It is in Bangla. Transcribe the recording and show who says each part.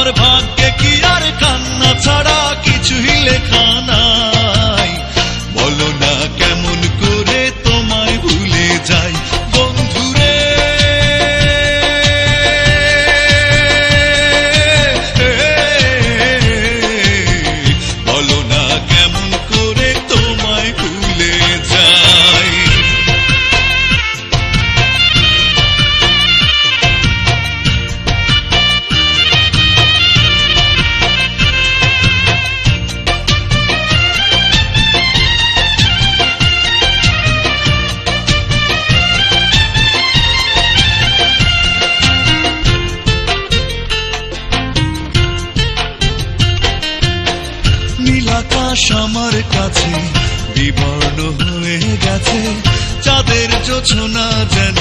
Speaker 1: আমার ভাগ্যে কি আর কান্না ছাড়া কিছুই লেখা নাই। বলো না কেমন করে তোমায় ভুলে যাই বন্ধুরে। বলো না কেমন করে তোমায় ভুলে যাই। নীলাকাশ আমার কাছে বিবর্ণ হয়ে গেছে, চাঁদের জোছনা যেন